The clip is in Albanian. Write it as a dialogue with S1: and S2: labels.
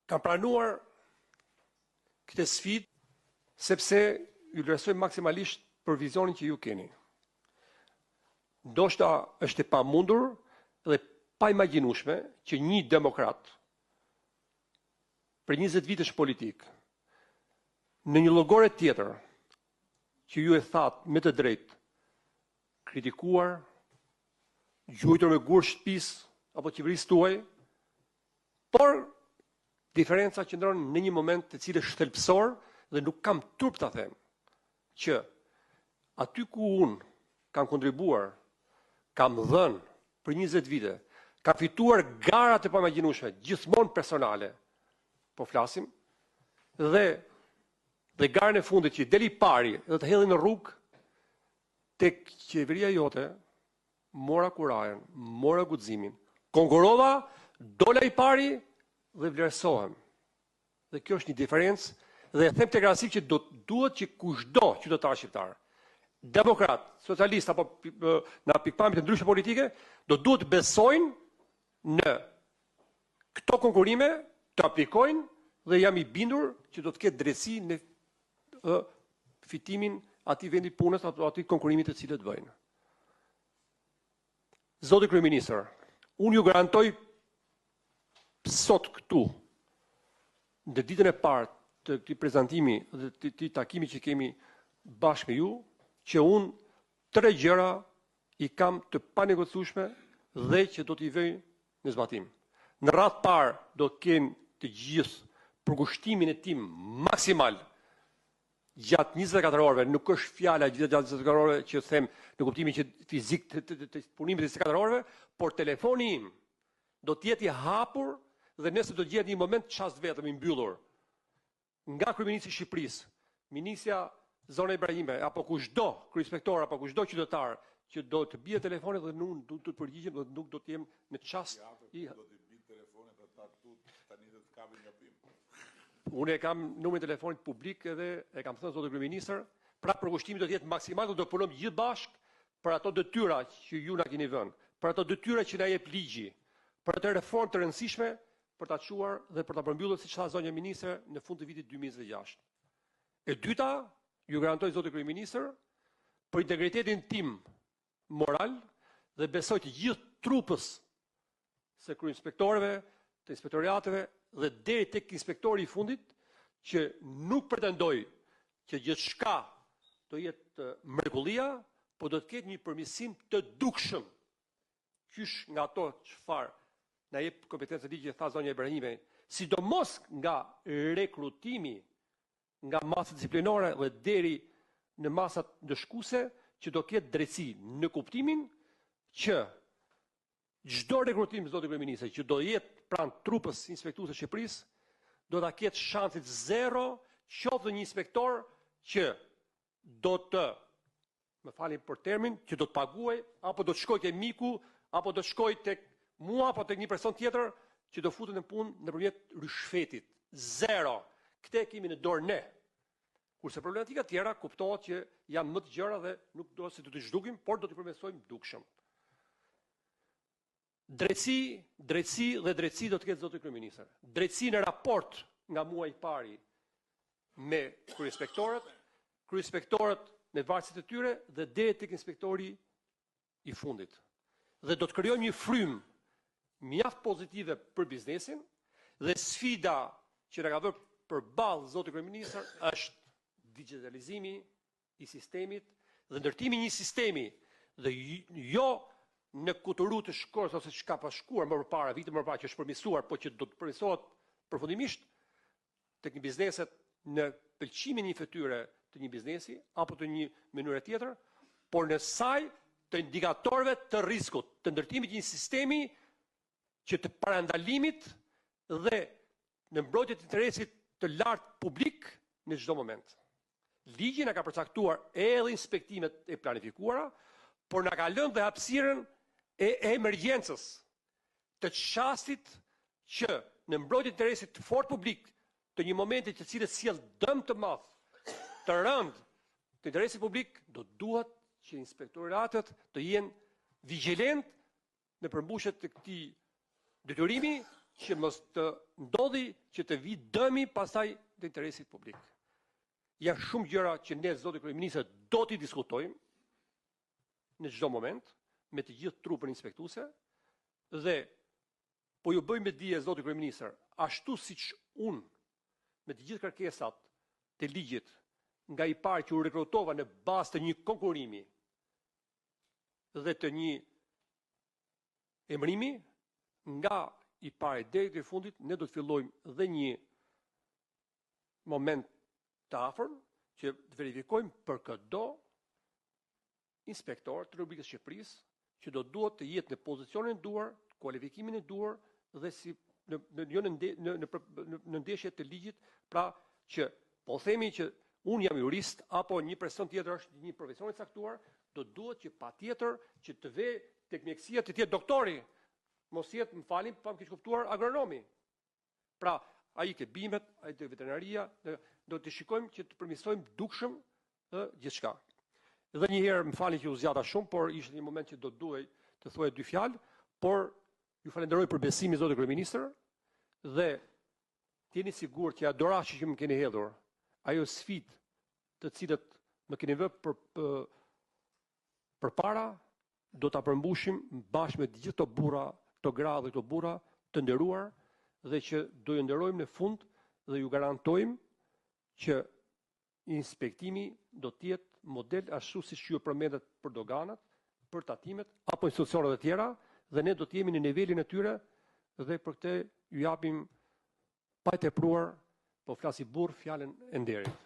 S1: Kam pranuar këtë sfidë sepse ju vlerësoj maksimalisht për vizionin që ju keni. Ndoshta është e pamundur dhe pa imagjinueshme që një demokrat për 20 vitesh politik në një llogore tjetër që ju e thatë me të drejtë, kritikuar, gjujtur me gur shtëpisë apo qeverisë tuaj, por diferenca qëndron në një moment të cilës shtelpsor dhe nuk kam turp ta them që aty ku unë kam kontribuar, kam dhënë për 20 vite, kam fituar garat e pamagjinueshme, gjithmonë personale, po flasim, dhe garën e fundit që deli pari dhe të hedhin në rrugë, tek qeveria jote, mora kurajen, mora guximin, konkurova, dola i pari dhe vlerësohem. Dhe kjo është një diferencë dhe them tek rasti që duhet që kushdo qytetar shqiptar, demokrat, socialist apo në pikpamje të ndryshme politike, duhet besojnë në këto konkurime, të aplikojnë dhe jam i bindur që do të ketë drejtësi në fitimin atij vendi punës apo atij konkurimit të cilët bëjnë. Zoti kryeministër, unë ju garantoj sot këtu, në ditën e parë të këtij prezantimi dhe të këtij takimi që kemi bashkë me ju, që unë 3 gjëra i kam të panegociueshme dhe që do t'i vëj në zbatim. Në radhë parë do të kenë të gjithë përkushtimin e tim maksimal gjatë 24 orëve, nuk është fjala gjatë 24 orëve që them në kuptimin që fizik të punimit të 24 orëve, por telefoni im do të jetë i hapur dhe nëse do gjehet një moment çast vetëm i mbyllur nga kryeministri i Shqipërisë, ministra Zona Ibrahime, apo kushdo kryeinspektor apo kushdo qytetar që do të bie telefoni dhe unë do të përgjigjem dhe nuk do të jem në çast i
S2: do të bie telefonet ata këtu tani do të kapin gabim.
S1: Unë e kam numrin e telefonit publik edhe e kam thënë zotë kryeministër, pra përkushtimi do të jetë maksimal dhe do të punojmë gjithë bashkë për ato detyra që ju na keni vënë, për ato detyra që na jep ligji, për ato reformë të rëndësishme për ta çuar dhe për ta përmbyllur siç tha zonja ministre në fund të vitit 2026. E dyta, ju garantoj zotë kryeministër për integritetin tim moral dhe besoj të gjithë trupës së kryeinspektorëve, të inspektoriateve dhe deri tek inspektori i fundit që nuk pretendoj që gjithçka do jetë mrekullia, por do të ketë një përmirësim të dukshëm. Qysh nga ato çfarë na jep kompetencë ligji tha zonja Ibrahime, sidomos nga rekrutimi nga masa disiplinore dhe deri në masat ndëshkuese që do ketë drejtësi në kuptimin që çdo rekrutim zotë kryeministër që do jetë pranë trupës inspektuese të Shqipërisë do ta ketë shansit zero qoftë një inspektor që do të, më falni për termin, që do të paguaj apo do të shkojë ke miku apo do të shkojë tek mua apo tek një person tjetër që do futet në punë nëpërmjet rishfetit. Zero. Këtë kemi në dorë ne. Kurse problematika tjera kuptohet që janë më të gjëra dhe nuk do se do të zhdukim, por do të përmirësojmë dukshëm. Drejtësi dhe drejtësi do të ketë zotë kryeministër. Drejtësi në raport nga muaji i pari me kryeinspektorët me varësitë e tyre dhe deri tek inspektori i fundit. Dhe do të krijojmë një frymë mjaft pozitive për biznesin dhe sfida që na ka vënë përballë zotë kryeministër është digitalizimi i sistemit dhe ndërtimi një sistemi dhe jo në kuturu të shkors ose çka pa shkuar më përpara, vite më përpara që është përmirësuar, po që do të përmirësohet përfundimisht tek një bizneset në pëlqimin e një fytyre të një biznesi apo të një mënyre tjetër, por në saj të indikatorëve të rrezikut, të ndërtimit të një sistemi që të parandalimit dhe në mbrojtje të interesit të lartë publik në çdo moment. Ligji na ka përcaktuar edhe inspektimet e planifikuara, por na ka lënë dhe hapësirën e emergjencës, të çastit që në mbrojtje të interesit të fort publik të një momenti të cilët sjell dëm të madh, të rënd të interesit publik, do duhet që inspektoratet të jenë vigjilent në përmbushjet të këtij detyrimi që mos të ndodhi që të vi dëmi pastaj të interesit publik. Janë shumë gjëra që ne, zoti kryeministër, do t'i diskutojmë në çdo moment me të gjithë trupën inspektuese dhe po ju bëj me dije, zoti kryeministër, ashtu siç unë me të gjithë kërkesat të ligjit nga i parë që u rekrutova në bazë të një konkurrimi dhe të një emërimi, nga i parë deri te fundit ne do të fillojmë dhe një moment të afërm që të verifikojmë për çdo inspektor të Republikës Shqipërisë që do duhet të jetë në pozicionin e duhur, kualifikimin e duhur dhe si në ndeshje të ligjit, pra që po themi që unë jam jurist apo një person tjetër është një profesion i caktuar, do duhet që patjetër që të vë tek mjekësia të jetë doktori, mos jetë, më falni, pa më keq kuptuar, agronomi. Pra, ai ke bimet, ai te veterinaria, do të shikojmë që të përmirësojmë dukshëm gjithçka. Dhe një herë, më falni që u zgjata shumë, por ishte një moment që do duhej të thuaj dy fjalë, por ju falenderoj për besimin, zoti kryeministër, dhe jeni sigurt që adorashi që më keni hedhur, ajo sfidë të cilët më keni vënë përpara, do ta përmbushim bashkë me të gjithë këto burra, këto gra dhe këto burra të nderuar, dhe që do ju nderojmë në fund dhe ju garantojmë që inspektimi do të jetë model ashtu siç ju përmendet për doganat, për tatimet apo institucionet e tjera, dhe ne do të jemi në nivelin e tyre dhe për këtë ju japim pa e tepruar, po flasi burr, fjalën e nderit.